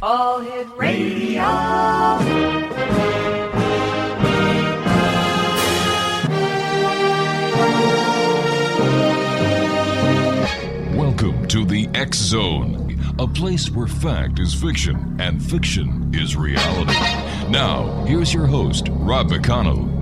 All Hit Radio. Welcome to the X Zone, a place where fact is fiction and fiction is reality. Now, here's your host, Rob McConnell.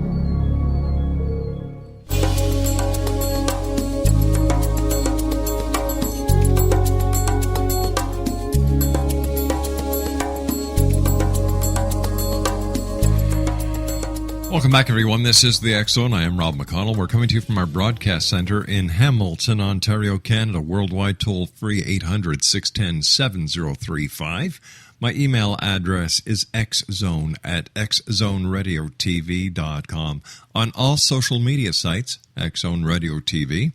Welcome back, everyone. This is the X Zone. I am Rob McConnell. We're coming to you from our broadcast center in Hamilton, Ontario, Canada. Worldwide toll-free 800-610-7035. My email address is xzone@xzoneradiotv.com. On all social media sites, X Zone Radio TV.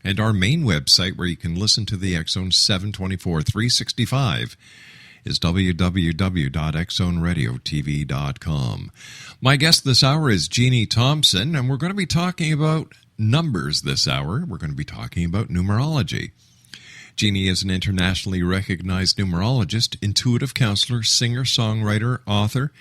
And our main website where you can listen to the X Zone 724 365 is www.xzoneradiotv.com. My guest this hour is Jeanne Thompson, and we're going to be talking about numbers this hour. We're going to be talking about numerology. Jeanne is an internationally recognized numerologist, intuitive counselor, singer, songwriter, author,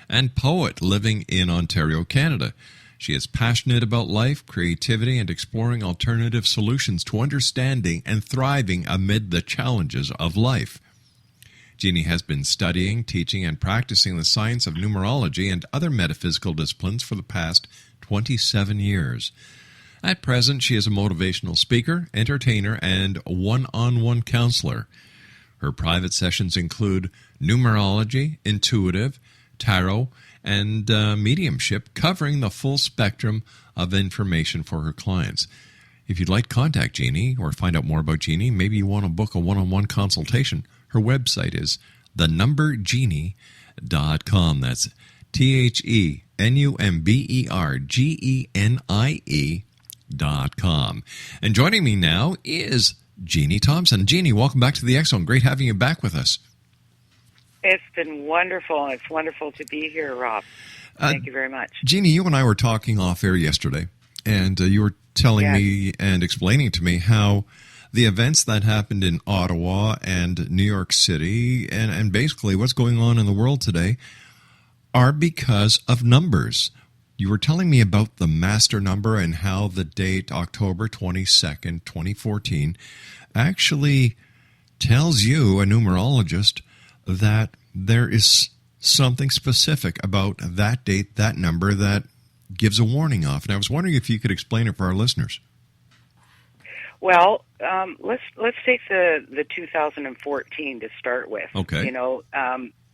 and poet living in Ontario, Canada. She is passionate about life, creativity, and exploring alternative solutions to understanding and thriving amid the challenges of life. Jeanne has been studying, teaching, and practicing the science of numerology and other metaphysical disciplines for the past 27 years. At present, she is a motivational speaker, entertainer, and one-on-one counselor. Her private sessions include numerology, intuitive, tarot, and mediumship, covering the full spectrum of information for her clients. If you'd like to contact Jeanne or find out more about Jeanne, maybe you want to book a one-on-one consultation, her website is thenumberjeanne.com. That's TheNumberGenie.com. And joining me now is Jeanne Thompson. Jeanne, welcome back to the X Zone. Great having you back with us. It's been wonderful. It's wonderful to be here, Rob. Thank you very much. Jeanne, you and I were talking off air yesterday, and you were telling me and explaining to me how the events that happened in Ottawa and New York City and basically what's going on in the world today are because of numbers. You were telling me about the master number and how the date October 22nd, 2014 actually tells you, a numerologist, that there is something specific about that date, that number, that gives a warning off. And I was wondering if you could explain it for our listeners. Well, let's take the 2014 to start with. Okay.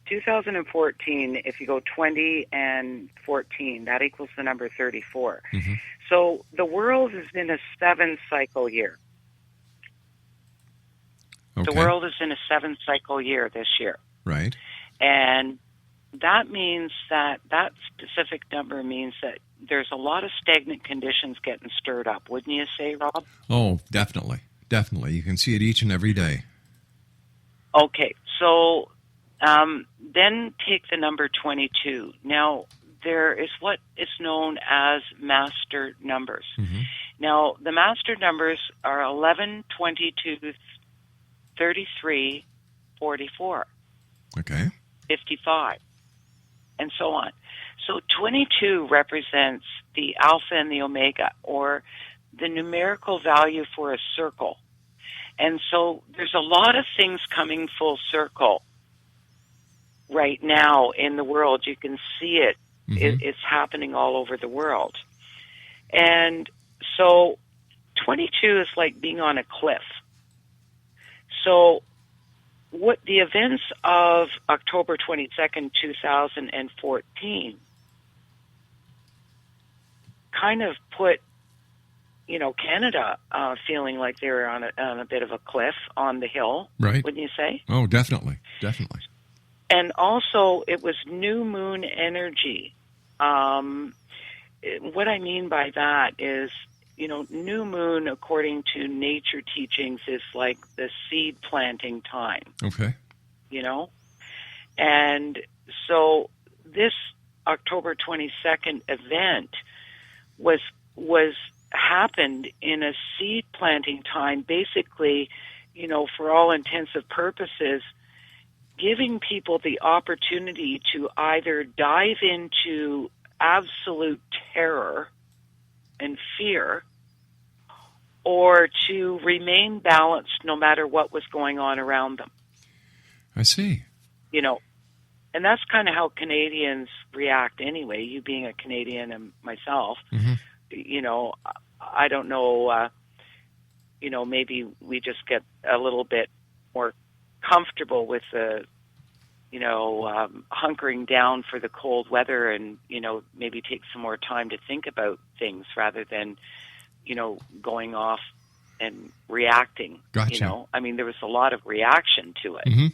2014, if you go 20 and 14, that equals the number 34. Mm-hmm. So the world is in a 7-cycle year. Okay. The world is in a 7-cycle year this year. Right. And that means that specific number means that there's a lot of stagnant conditions getting stirred up, wouldn't you say, Rob? Oh, definitely. Definitely. You can see it each and every day. Okay, so then take the number 22. Now, there is what is known as master numbers. Mm-hmm. Now, the master numbers are 11, 22, 33, 44. Okay. 55, and so on. So 22 represents the alpha and the omega, or the numerical value for a circle. And so there's a lot of things coming full circle right now in the world. You can see it. Mm-hmm. It's happening all over the world. And so 22 is like being on a cliff. So what the events of October 22nd, 2014 kind of put, Canada feeling like they were on a bit of a cliff on the hill, right? Wouldn't you say? Oh, definitely. Definitely. And also, it was new moon energy. What I mean by that is, new moon, according to nature teachings, is like the seed planting time. Okay. And so this October 22nd event was happened in a seed planting time. Basically, for all intensive purposes, giving people the opportunity to either dive into absolute terror and fear, or to remain balanced no matter what was going on around them. I see. And that's kind of how Canadians react anyway, you being a Canadian and myself. Mm-hmm. I don't know, maybe we just get a little bit more comfortable with the, hunkering down for the cold weather and, maybe take some more time to think about things rather than, going off and reacting. Gotcha. There was a lot of reaction to it. Mm-hmm.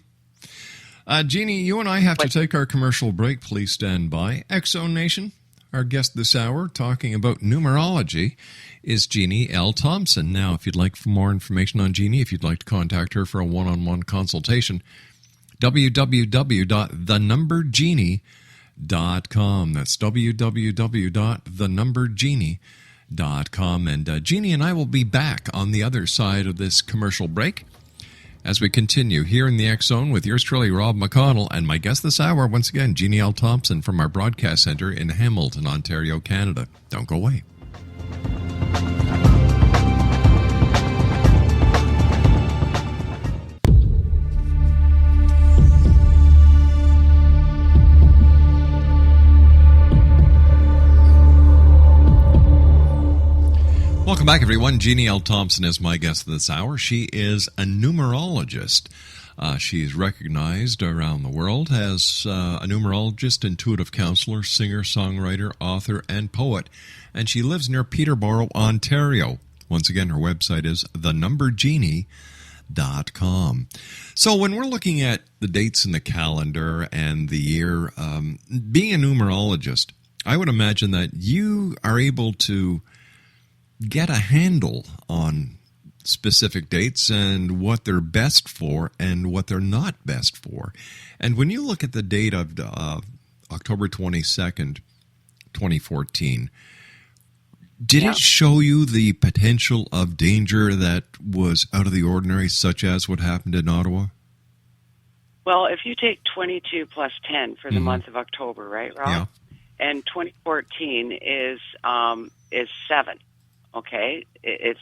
Jeannie, you and I have to take our commercial break. Please stand by. X-Zone Nation, our guest this hour talking about numerology is Jeanne L. Thompson. Now, if you'd like more information on Jeannie, if you'd like to contact her for a one-on-one consultation, www.thenumberjeannie.com. That's www.thenumberjeannie.com. And Jeannie and I will be back on the other side of this commercial break as we continue here in the X-Zone with yours truly, Rob McConnell, and my guest this hour, once again, Jeanne L. Thompson from our broadcast center in Hamilton, Ontario, Canada. Don't go away. Welcome back, everyone. Jeanne L. Thompson is my guest this hour. She is a numerologist. She's recognized around the world as a numerologist, intuitive counselor, singer, songwriter, author, and poet. And she lives near Peterborough, Ontario. Once again, her website is thenumberjeannie.com. So when we're looking at the dates in the calendar and the year, being a numerologist, I would imagine that you are able to get a handle on specific dates and what they're best for and what they're not best for. And when you look at the date of October 22nd, 2014, did it show you the potential of danger that was out of the ordinary, such as what happened in Ottawa? Well, if you take 22 plus 10 for the month of October, right, Rob? Yeah. And 2014 is 7. Okay, it's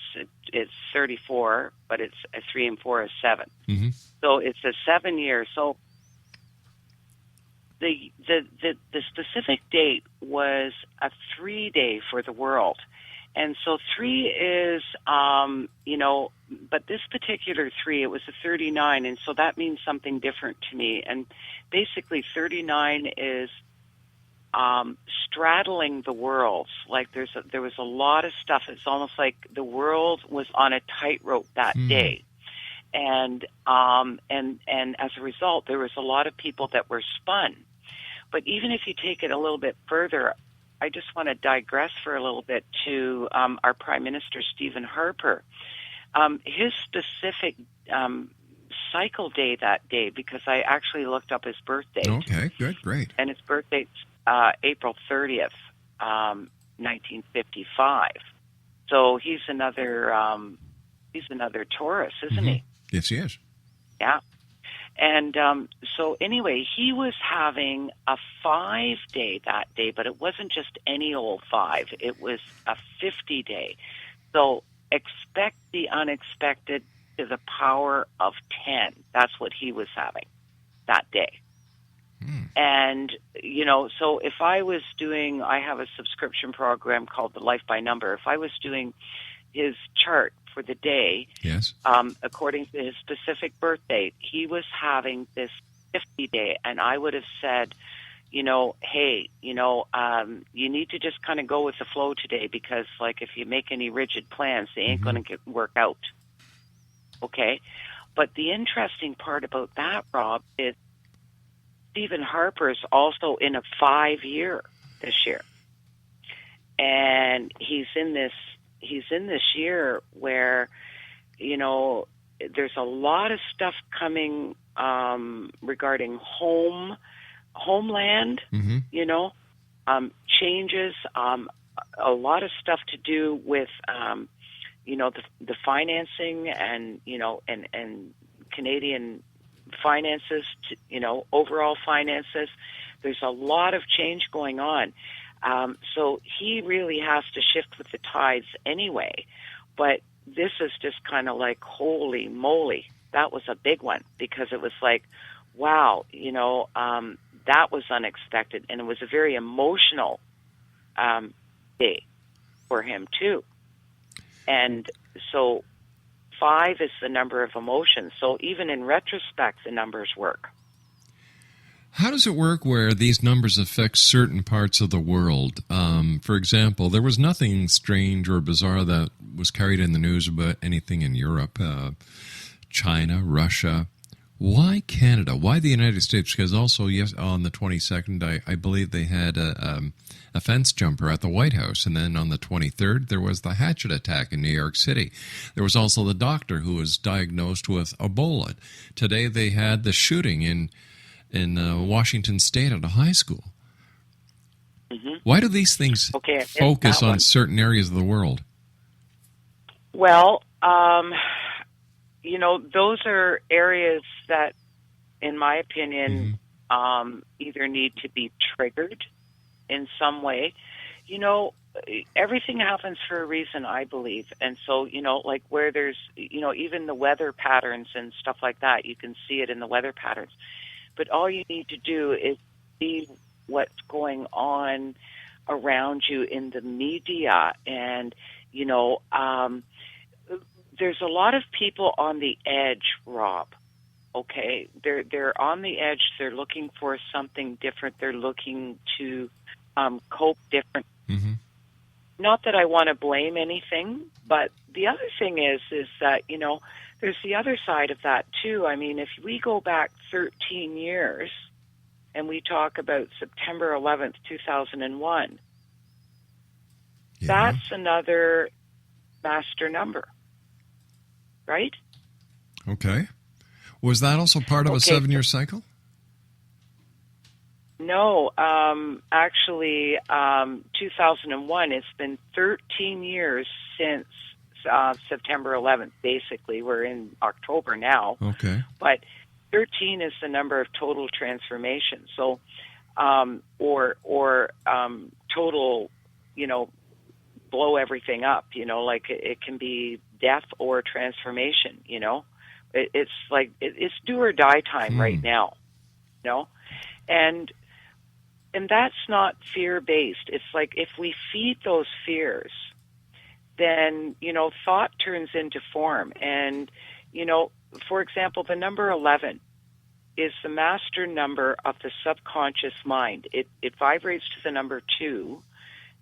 34, but it's a 3 and 4 is 7. Mm-hmm. So it's a 7 year. So the specific date was a 3 day for the world, and so 3 is but this particular 3, it was a 39, and so that means something different to me. And basically, 39 is straddling the worlds. Like there was a lot of stuff. It's almost like the world was on a tightrope that day, and as a result, there was a lot of people that were spun. But even if you take it a little bit further, I just want to digress for a little bit to our Prime Minister Stephen Harper. His specific cycle day that day, because I actually looked up his birth date. Okay, good, great. And his birth date's April 30th, 1955. So he's another Taurus, isn't he? Yes, he is. Yeah. And so anyway, he was having a 5 day that day, but it wasn't just any old 5. It was a 50 day. So expect the unexpected to the power of 10. That's what he was having that day. And, so if I was doing, I have a subscription program called the Life by Number. If I was doing his chart for the day, yes, according to his specific birth date, he was having this 50 day, and I would have said, hey, you need to just kind of go with the flow today, because like if you make any rigid plans, they ain't going to work out. Okay. But the interesting part about that, Rob, is Stephen Harper's also in a 5 year this year. And he's in this year where, there's a lot of stuff coming regarding homeland, changes, a lot of stuff to do with, the financing and, and Canadian finances, overall finances. There's a lot of change going on. So he really has to shift with the tides anyway. But this is just kind of like, holy moly, that was a big one, because it was like, wow, that was unexpected. And it was a very emotional day for him, too. And so 5 is the number of emotions. So even in retrospect, the numbers work. How does it work where these numbers affect certain parts of the world? For example, there was nothing strange or bizarre that was carried in the news about anything in Europe, China, Russia. Why Canada? Why the United States? Because also, yes, on the 22nd, I believe they had a fence jumper at the White House. And then on the 23rd, there was the hatchet attack in New York City. There was also the doctor who was diagnosed with Ebola. Today, they had the shooting in Washington State at a high school. Mm-hmm. Why do these things focus on certain areas of the world? Well, those are areas that, in my opinion, either need to be triggered in some way. Everything happens for a reason, I believe. And so, like where there's, even the weather patterns and stuff like that, you can see it in the weather patterns. But all you need to do is see what's going on around you in the media. And, there's a lot of people on the edge, Rob. Okay? They're on the edge. They're looking for something different. They're looking to cope different. Mm-hmm. Not that I want to blame anything, but the other thing is that, there's the other side of that, too. I mean, if we go back 13 years and we talk about September 11th, 2001, that's another master number, right? Okay. Was that also part of a 7-year cycle? No, actually, 2001, it's been 13 years since September 11th, basically. We're in October now. Okay. But 13 is the number of total transformation. So, total, blow everything up, like it can be death or transformation, It's like, it's do or die time right now, And that's not fear-based. It's like if we feed those fears, then, thought turns into form. And, for example, the number 11 is the master number of the subconscious mind. It vibrates to the number 2.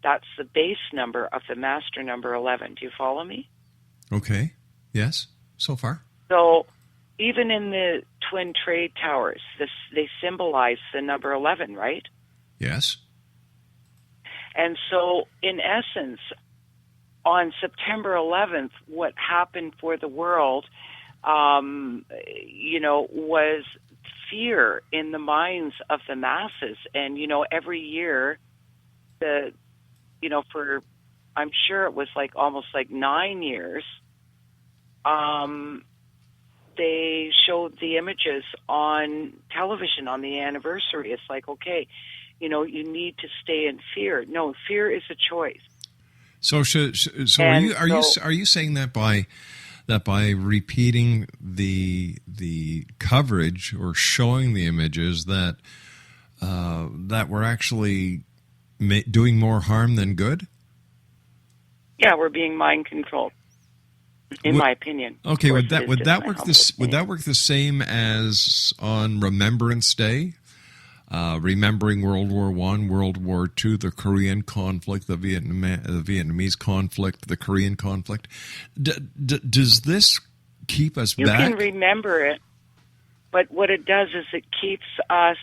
That's the base number of the master number 11. Do you follow me? Okay. Yes, so far. So even in the Twin Trade Towers, they symbolize the number 11, right? Yes. And so, in essence, on September 11th, what happened for the world, was fear in the minds of the masses. And, every year, for, I'm sure it was almost 9 years, they showed the images on television on the anniversary. It's like, okay, you need to stay in fear. No, fear is a choice. So are you saying that by repeating the coverage or showing the images that we're actually doing more harm than good? Yeah, we're being mind controlled, in my opinion. Okay, would that work the same as on Remembrance Day? Remembering World War I, World War II, the Korean conflict, the Vietnamese conflict, the Korean conflict. Does this keep us back? You can remember it, but what it does is it keeps us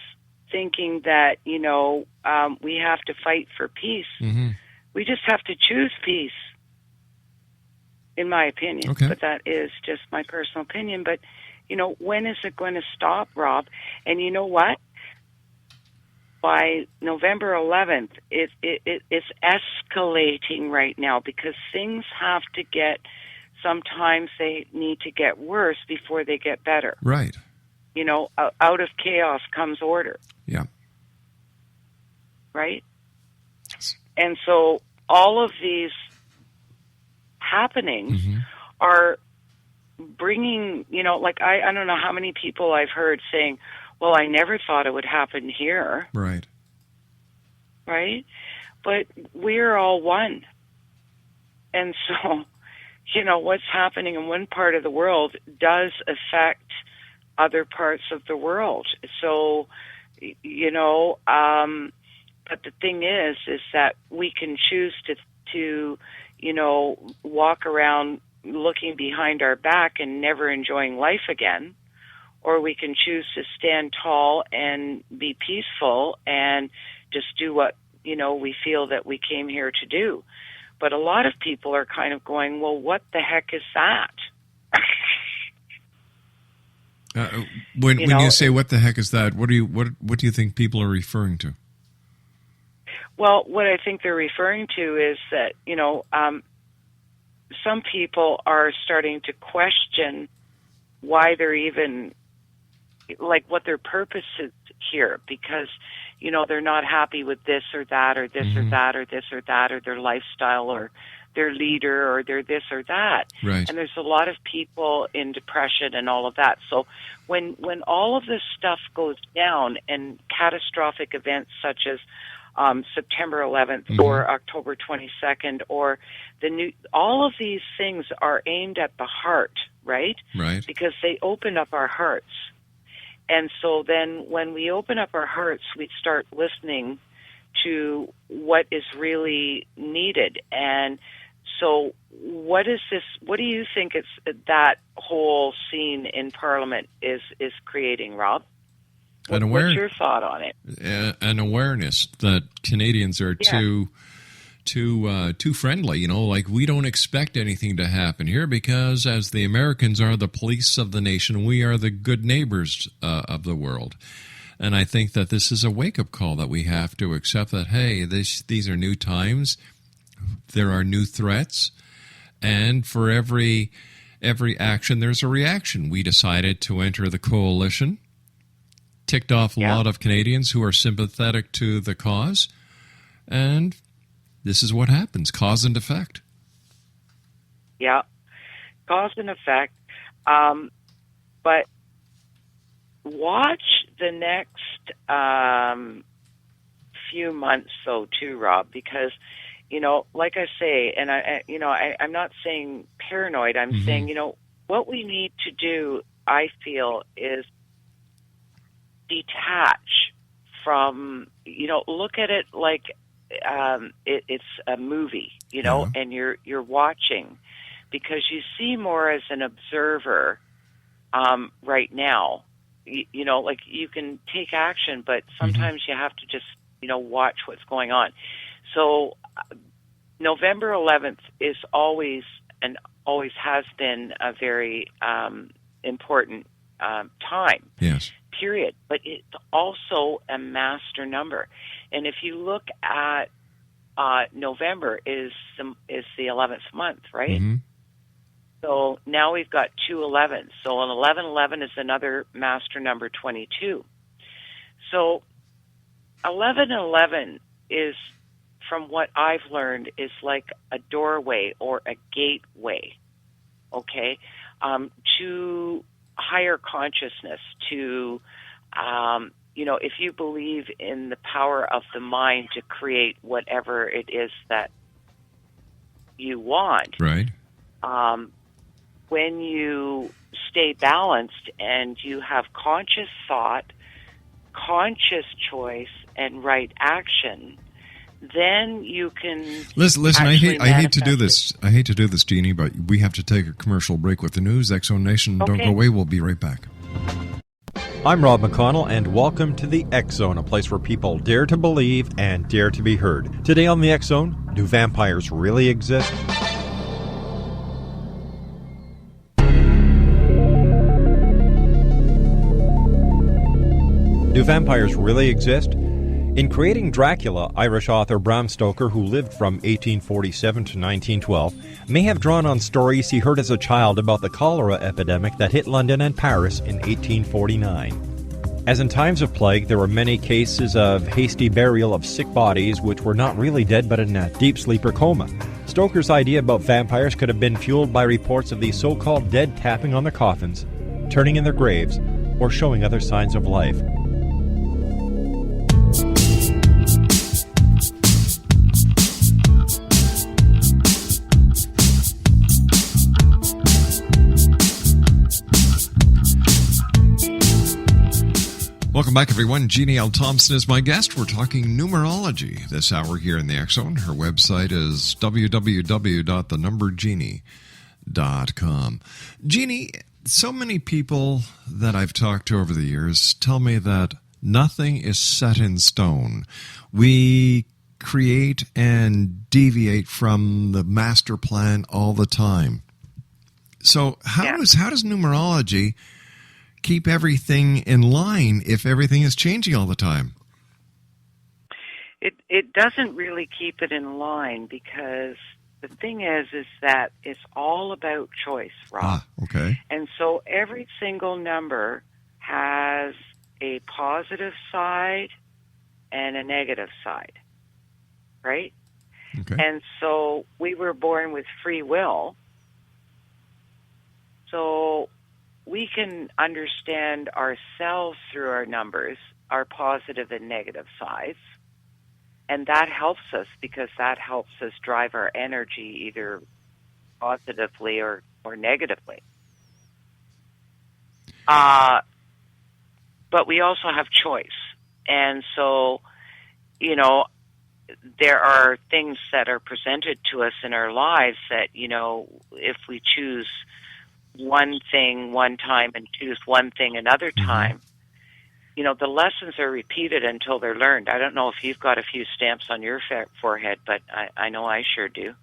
thinking that, we have to fight for peace. Mm-hmm. We just have to choose peace, in my opinion. Okay. But that is just my personal opinion. But, when is it going to stop, Rob? And you know what? By November 11th, it's escalating right now because things have to sometimes they need to get worse before they get better. Right. out of chaos comes order. Yeah. Right? And so all of these happenings are bringing, like I don't know how many people I've heard saying, well, I never thought it would happen here. Right. Right? But we're all one. And so, what's happening in one part of the world does affect other parts of the world. So, but the thing is that we can choose to walk around looking behind our back and never enjoying life again, or we can choose to stand tall and be peaceful and just do what, we feel that we came here to do. But a lot of people are kind of going, well, what the heck is that? When you say what the heck is that, what do you think people are referring to? Well, what I think they're referring to is that, some people are starting to question why they're even, like, what their purpose is here, because, they're not happy with this or that or this or that or this or that or their lifestyle or their leader or their this or that. Right. And there's a lot of people in depression and all of that. So when all of this stuff goes down and catastrophic events such as September 11th or October 22nd or all of these things are aimed at the heart, right? Right. Because they open up our hearts. And so then when we open up our hearts, we start listening to what is really needed. And so what do you think that whole scene in Parliament is creating, Rob? What's your thought on it? An awareness that Canadians are too friendly. Like, we don't expect anything to happen here because, as the Americans are the police of the nation, we are the good neighbors of the world. And I think that this is a wake-up call that we have to accept that, hey, these are new times. There are new threats. And for every action, there's a reaction. We decided to enter the coalition. Ticked off a lot of Canadians who are sympathetic to the cause, and this is what happens, cause and effect. Yeah, cause and effect. But watch the next few months, though, too, Rob, because, like I say, and I'm not saying paranoid, I'm saying, what we need to do, I feel, is detach from, look at it like it's a movie, and you're watching, because you see more as an observer right now. Like, you can take action, but sometimes you have to just, watch what's going on. So November 11th is always has been a very important time. Yes. Period. But it's also a master number. And if you look at November is the 11th month, right? So now we've got 2 11s. So an 1111 is another master number, 22. So 1111 is, from what I've learned, is like a doorway or a gateway, okay, to higher consciousness, to, if you believe in the power of the mind to create whatever it is that you want. Right. When you stay balanced and you have conscious thought, conscious choice, and right action, then you can listen. I hate to do this. I hate to do this, Jeannie, but we have to take a commercial break with the news. X Zone Nation, Don't go away. We'll be right back. I'm Rob McConnell, and welcome to the X Zone, a place where people dare to believe and dare to be heard. Today on the X Zone, do vampires really exist? Do vampires really exist? In creating Dracula, Irish author Bram Stoker, who lived from 1847 to 1912, may have drawn on stories he heard as a child about the cholera epidemic that hit London and Paris in 1849. As in times of plague, there were many cases of hasty burial of sick bodies which were not really dead but in a deep sleep or coma. Stoker's idea about vampires could have been fueled by reports of these so-called dead tapping on their coffins, turning in their graves, or showing other signs of life. Welcome back, everyone. Jeanne Thompson is my guest. We're talking numerology this hour here in the X Zone. Her website is www.thenumberjeanne.com. Jeanne, so many people that I've talked to over the years tell me that nothing is set in stone. We create and deviate from the master plan all the time. So how does numerology keep everything in line if everything is changing all the time? It doesn't really keep it in line, because the thing is that it's all about choice, Rob. Okay. And so every single number has a positive side and a negative side, right? Okay. And so we were born with free will, so we can understand ourselves through our numbers, our positive and negative sides, and that helps us, because that helps us drive our energy either positively or negatively. But we also have choice. And so, there are things that are presented to us in our lives that, if we choose one thing one time and choose one thing another time, the lessons are repeated until they're learned. I don't know if you've got a few stamps on your forehead, but I know I sure do.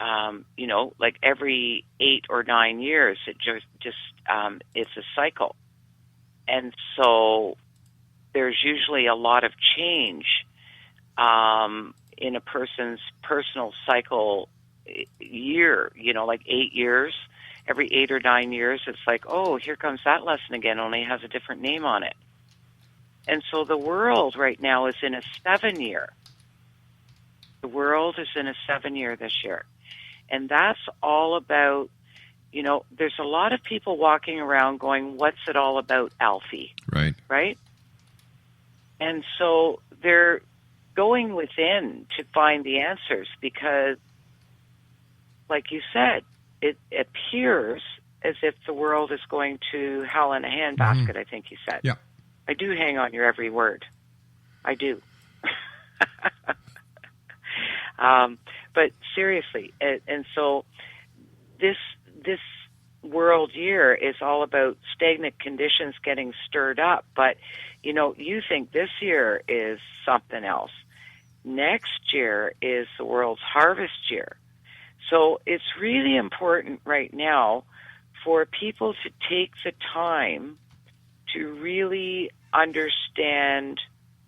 Like every 8 or 9 years, it just it's a cycle. And so there's usually a lot of change in a person's personal cycle year, like 8 years. Every 8 or 9 years, it's like, oh, here comes that lesson again, only it has a different name on it. And so the world right now is in a 7-year. The world is in a 7-year this year. And that's all about, there's a lot of people walking around going, what's it all about, Alfie? Right. Right? And so they're going within to find the answers, because, like you said, it appears as if the world is going to hell in a handbasket, I think you said. Yeah. I do hang on your every word. I do. But seriously, and so this world year is all about stagnant conditions getting stirred up. But, you think this year is something else. Next year is the world's harvest year. So it's really important right now for people to take the time to really understand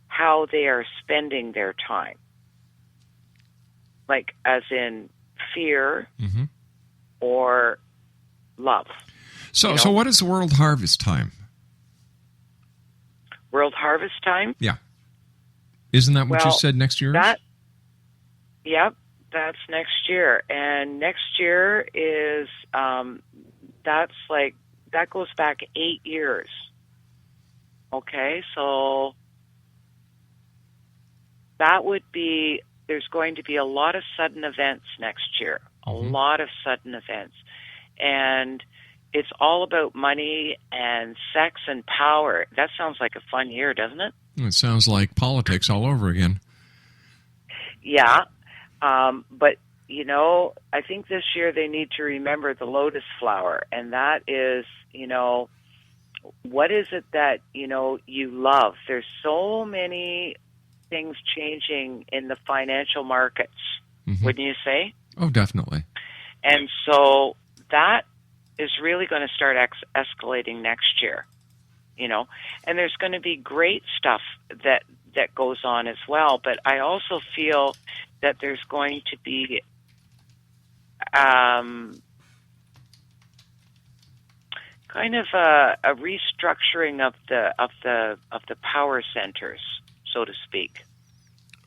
how they are spending their time. Like, as in fear or love. So what is the World Harvest Time? World Harvest Time? Yeah. Isn't that what you said next year? Yep. That's next year. And next year is, that goes back 8 years. Okay, so that would be, there's going to be a lot of sudden events next year. A lot of sudden events. And it's all about money and sex and power. That sounds like a fun year, doesn't it? It sounds like politics all over again. Yeah. But, I think this year they need to remember the lotus flower, and that is, what is it that, you love? There's so many things changing in the financial markets, wouldn't you say? Oh, definitely. And so that is really going to start escalating next year, and there's going to be great stuff that goes on as well. But I also feel that there's going to be kind of a restructuring of the power centers, so to speak.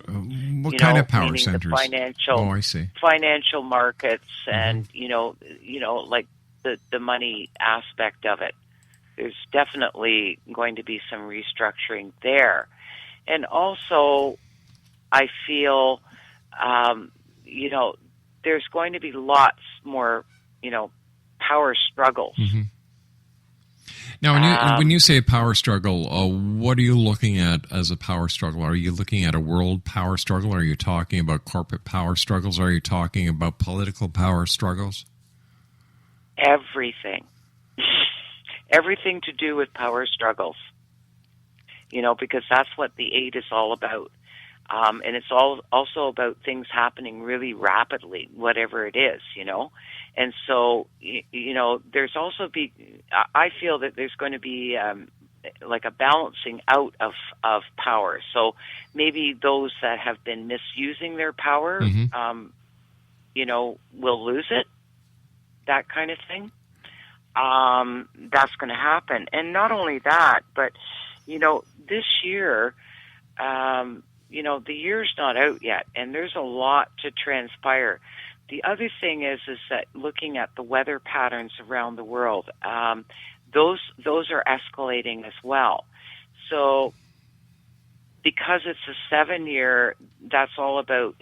What kind of power meaning centers? The financial, I see. Financial markets, and like the money aspect of it. There's definitely going to be some restructuring there, and also I feel, there's going to be lots more, power struggles. Mm-hmm. Now, when you say power struggle, what are you looking at as a power struggle? Are you looking at a world power struggle? Are you talking about corporate power struggles? Are you talking about political power struggles? Everything. Everything to do with power struggles. Because that's what the 8 is all about. And it's also about things happening really rapidly, whatever it is, And so, there's also I feel that there's going to be like a balancing out of power. So maybe those that have been misusing their power, will lose it, that kind of thing. That's going to happen. And not only that, but, this year, the year's not out yet, and there's a lot to transpire. The other thing is that looking at the weather patterns around the world, those are escalating as well. So because it's a 7-year, that's all about,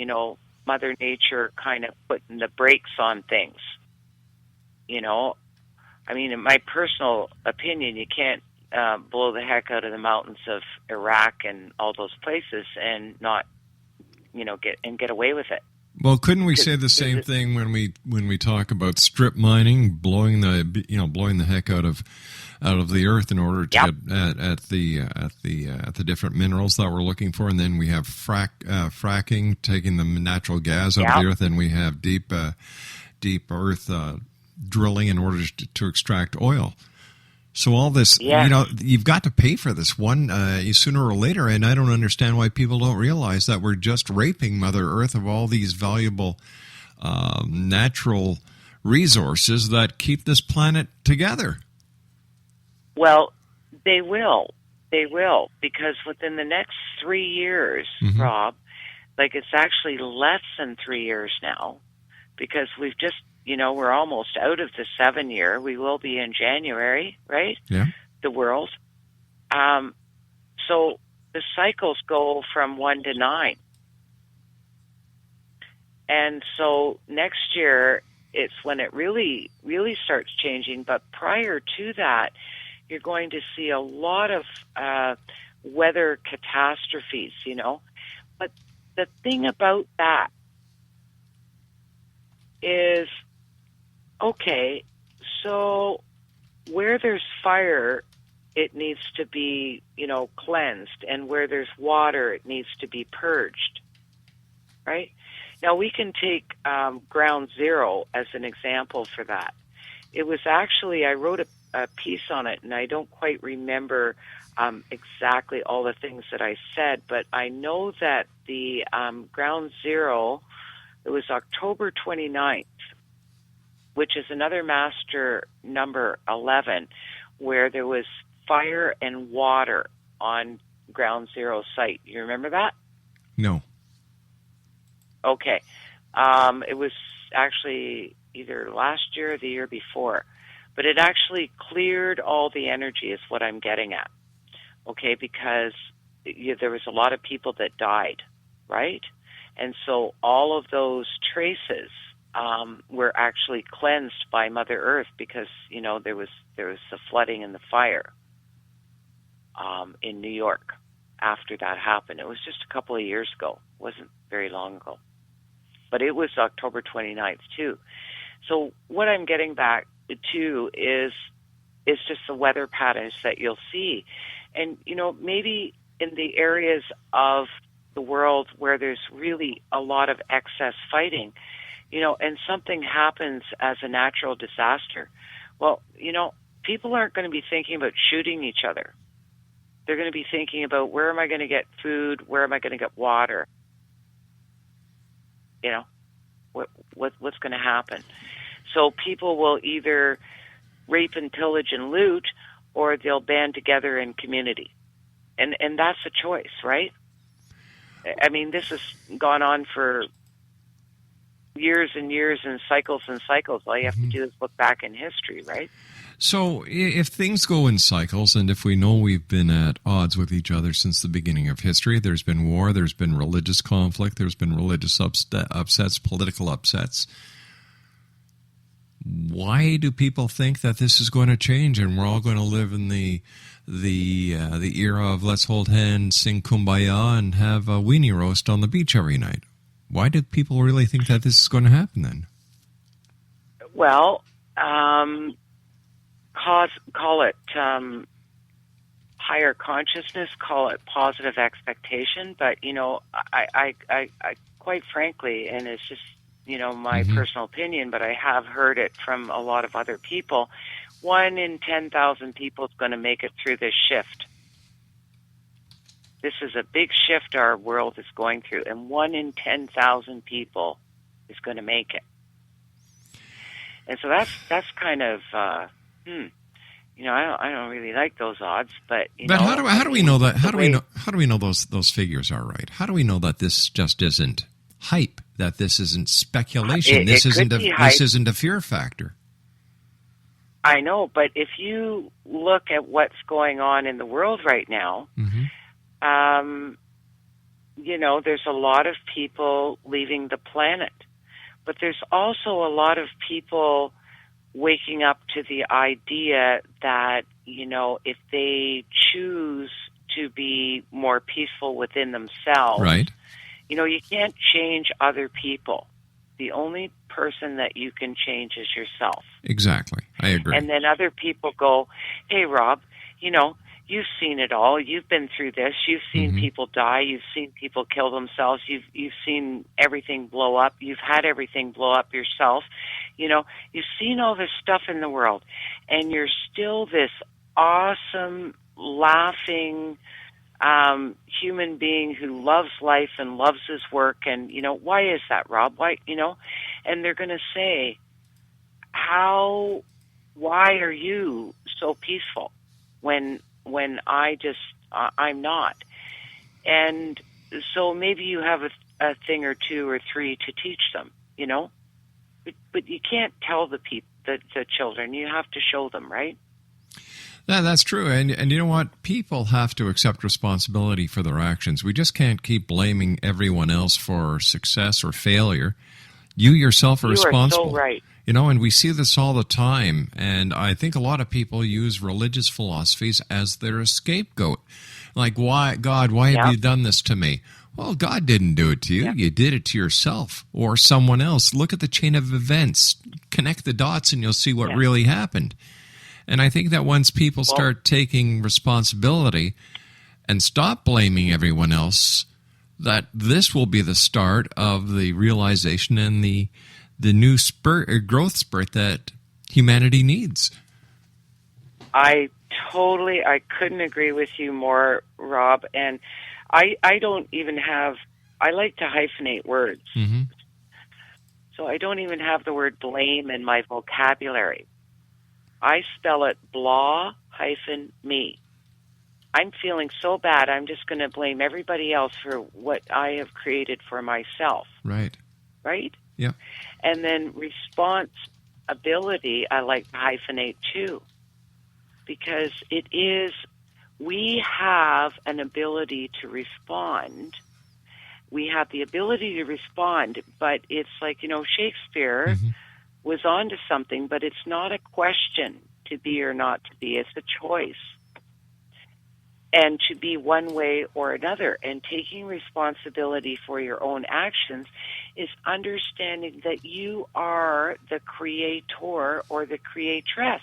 Mother Nature kind of putting the brakes on things. I mean, in my personal opinion, you can't blow the heck out of the mountains of Iraq and all those places and not, get away with it. Well, couldn't we say the same thing when we talk about strip mining, blowing the heck out of the earth in order to get at the different minerals that we're looking for, and then we have fracking, taking the natural gas out of the earth, and we have deep earth drilling in order to extract oil. So all this, you've got to pay for this one sooner or later, and I don't understand why people don't realize that we're just raping Mother Earth of all these valuable natural resources that keep this planet together. Well, they will. They will, because within the next 3 years, Rob, like it's actually less than 3 years now, because we've just, we're almost out of the 7-year. We will be in January, right? Yeah. The world. So the cycles go from 1 to 9. And so next year, it's when it really, really starts changing. But prior to that, you're going to see a lot of weather catastrophes, But the thing about that is, okay, so where there's fire, it needs to be, cleansed. And where there's water, it needs to be purged, right? Now, we can take Ground Zero as an example for that. It was actually, I wrote a piece on it, and I don't quite remember exactly all the things that I said, but I know that the Ground Zero, it was October 29th, which is another master number 11, where there was fire and water on Ground Zero site. You remember that? No. Okay. It was actually either last year or the year before, but it actually cleared all the energy is what I'm getting at. Okay, because there was a lot of people that died, right? And so all of those traces were actually cleansed by Mother Earth because, there was the flooding and the fire in New York after that happened. It was just a couple of years ago. It wasn't very long ago. But it was October 29th, too. So what I'm getting back to is just the weather patterns that you'll see. And, maybe in the areas of the world where there's really a lot of excess fighting, and something happens as a natural disaster, well, people aren't going to be thinking about shooting each other. They're going to be thinking about, where am I going to get food? Where am I going to get water? You know, what's going to happen? So people will either rape and pillage and loot, or they'll band together in community. And that's a choice, right? I mean, this has gone on for years and years and cycles. All you have to do is look back in history, right? So if things go in cycles, and if we know we've been at odds with each other since the beginning of history, there's been war, there's been religious conflict, there's been religious upsets, political upsets, why do people think that this is going to change and we're all going to live in the era of let's hold hands, sing Kumbaya, and have a weenie roast on the beach every night? Why do people really think that this is going to happen then? Well, call it higher consciousness, call it positive expectation, but I quite frankly, and it's just my personal opinion, but I have heard it from a lot of other people, 1 in 10,000 people is going to make it through this shift. This is a big shift our world is going through, and 1 in 10,000 people is going to make it. And so that's kind of, I don't really like those odds, but how do we know that? How do we know those figures are right? How do we know that this just isn't hype? That this isn't speculation? This isn't a fear factor. I know, but if you look at what's going on in the world right now, there's a lot of people leaving the planet, but there's also a lot of people waking up to the idea that, if they choose to be more peaceful within themselves, right? You can't change other people. The only person that you can change is yourself. Exactly. I agree. And then other people go, hey, Rob, you've seen it all. You've been through this. You've seen people die. You've seen people kill themselves. You've seen everything blow up. You've had everything blow up yourself. You've seen all this stuff in the world, and you're still this awesome, laughing human being who loves life and loves his work. And, why is that, Rob? Why, and they're going to say, why are you so peaceful when I'm not? And so maybe you have a thing or two or three to teach them, but you can't tell the children. You have to show them, right? Yeah, that's true. And you know what? People have to accept responsibility for their actions. We just can't keep blaming everyone else for success or failure. You yourself are responsible. You are so right. And we see this all the time. And I think a lot of people use religious philosophies as their scapegoat. Like, why have you done this to me? Well, God didn't do it to you. Yeah. You did it to yourself or someone else. Look at the chain of events. Connect the dots and you'll see what really happened. And I think that once people start taking responsibility and stop blaming everyone else, that this will be the start of the realization and the new growth spurt that humanity needs. I couldn't agree with you more, Rob. And I don't even have, I like to hyphenate words. Mm-hmm. So I don't even have the word blame in my vocabulary. I spell it blah-me. I'm feeling so bad, I'm just going to blame everybody else for what I have created for myself. Right? Yeah. And then responsibility, I like to hyphenate too. Because we have an ability to respond. We have the ability to respond, but it's like, Shakespeare was on to something, but it's not a question to be or not to be. It's a choice. And to be one way or another. And taking responsibility for your own actions is understanding that you are the creator or the creatress.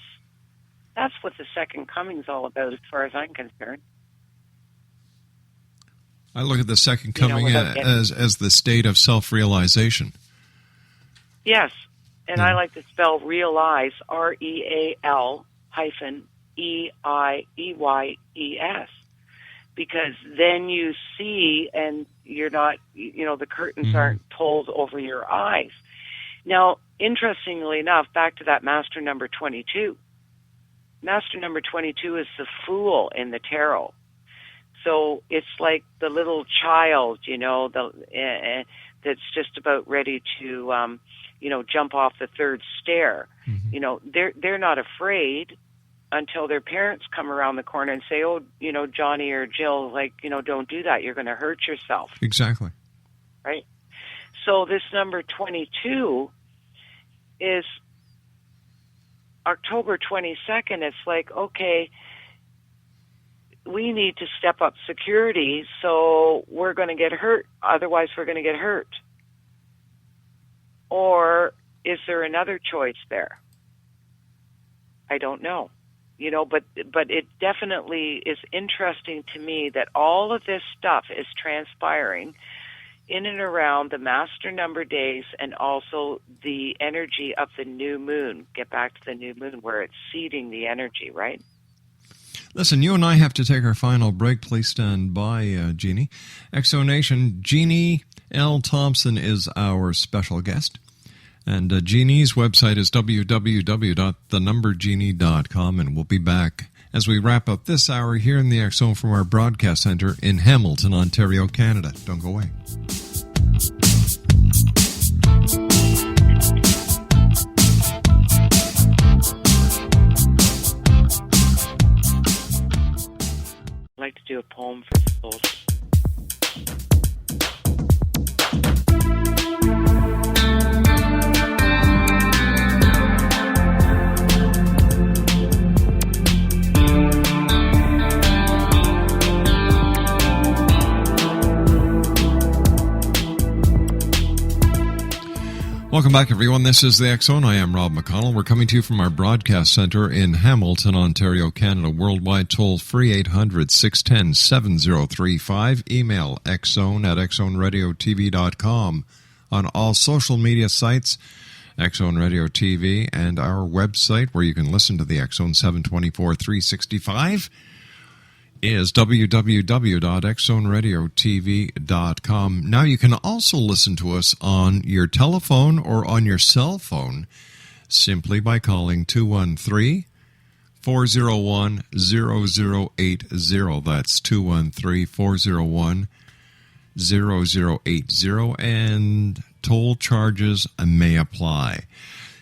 That's what the second coming is all about as far as I'm concerned. I look at the second coming as the state of self-realization. Yes. And I like to spell realize, REAL-EIEYES. because then you see, and you're not, the curtains aren't pulled over your eyes. Now, interestingly enough, back to that master number 22. Master number 22 is the Fool in the tarot. So it's like the little child, that's just about ready to, jump off the third stair. They're not afraid until their parents come around the corner and say, oh, Johnny or Jill, don't do that. You're going to hurt yourself. Exactly. Right? So this number 22 is October 22nd. It's like, okay, we need to step up security, so we're going to get hurt. Otherwise, we're going to get hurt. Or is there another choice there? I don't know. But it definitely is interesting to me that all of this stuff is transpiring in and around the master number days and also the energy of the new moon. Get back to the new moon where it's seeding the energy, right? Listen, you and I have to take our final break. Please stand by, Jeannie. Exonation, Jeanne L. Thompson is our special guest. And Jeannie's website is www.thenumberjeannie.com, and we'll be back as we wrap up this hour here in the X Zone from our broadcast center in Hamilton, Ontario, Canada. Don't go away. I'd like to do a poem for souls. Welcome back, everyone. This is the X Zone. I am Rob McConnell. We're coming to you from our broadcast center in Hamilton, Ontario, Canada. Worldwide toll-free 800-610-7035. Email xzone@xzoneradiotv.com. On all social media sites, X Zone Radio TV, and our website where you can listen to the X Zone 724 365 is www.xzoneradiotv.com. Now you can also listen to us on your telephone or on your cell phone simply by calling 213-401-0080. That's 213-401-0080, and toll charges may apply.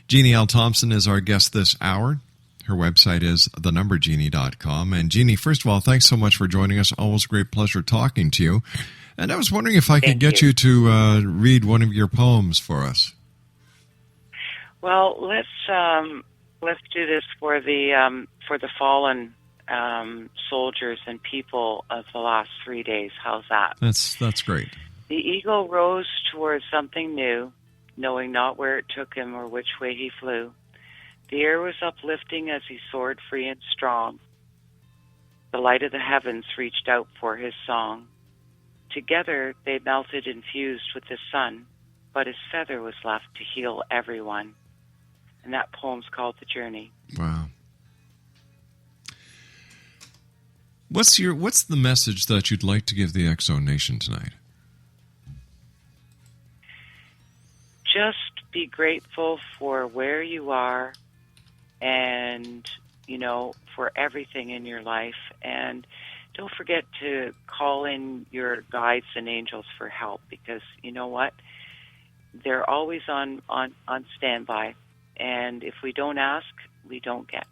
Jeanne L. Thompson is our guest this hour. Her website is thenumberjeannie.com. And Jeanne, first of all, thanks so much for joining us. Always a great pleasure talking to you. And I was wondering if I could get you to read one of your poems for us. Well, let's do this for the fallen soldiers and people of the last 3 days. How's that? That's great. The eagle rose towards something new, knowing not where it took him or which way he flew. The air was uplifting as he soared free and strong. The light of the heavens reached out for his song. Together they melted and fused with the sun, but his feather was left to heal everyone. And that poem's called The Journey. Wow. What's the message that you'd like to give the X Zone Nation tonight? Just be grateful for where you are and, for everything in your life. And don't forget to call in your guides and angels for help, because you know what? They're always on standby. And if we don't ask, we don't get.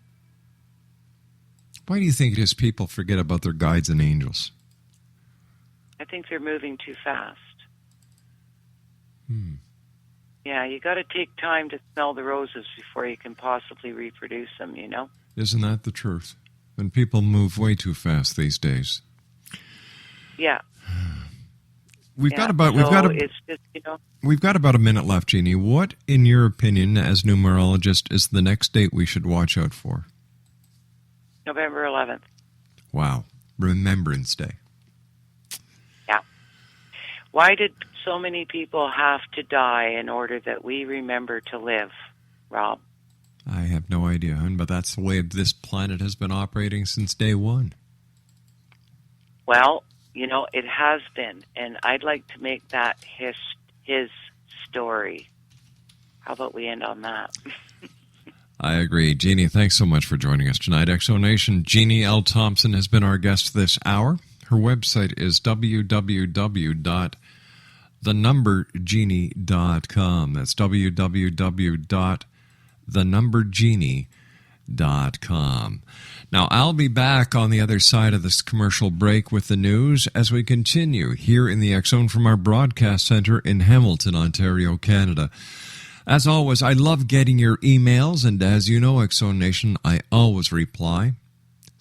Why do you think it is people forget about their guides and angels? I think they're moving too fast. Hmm. Yeah, you got to take time to smell the roses before you can possibly reproduce them, Isn't that the truth? And people move way too fast these days. Yeah. We've got about a minute left, Jeanne. What, in your opinion, as numerologist, is the next date we should watch out for? November 11th. Wow. Remembrance Day. Yeah. Why did so many people have to die in order that we remember to live, Rob? I have no idea, hon, but that's the way this planet has been operating since day one. Well, it has been, and I'd like to make that his story. How about we end on that? I agree. Jeannie, thanks so much for joining us tonight. Exonation, Jeanne L. Thompson has been our guest this hour. Her website is www.thenumberjeannie.com. That's www.thenumberjeannie.com. Now, I'll be back on the other side of this commercial break with the news as we continue here in the X Zone from our broadcast center in Hamilton, Ontario, Canada. As always, I love getting your emails, and as you know, X Zone Nation, I always reply.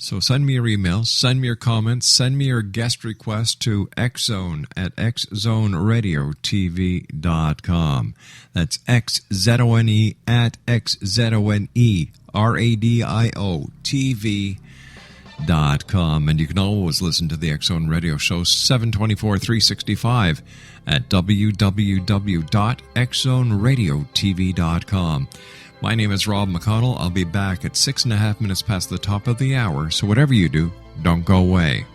So send me your emails, send me your comments, send me your guest request to xzone at xzoneradiotv.com. That's XZONE at XZONERADIOTV.com. And you can always listen to the X Zone Radio Show 724-365 at www.xzoneradiotv.com. My name is Rob McConnell. I'll be back at 6.5 minutes past the top of the hour, so whatever you do, don't go away.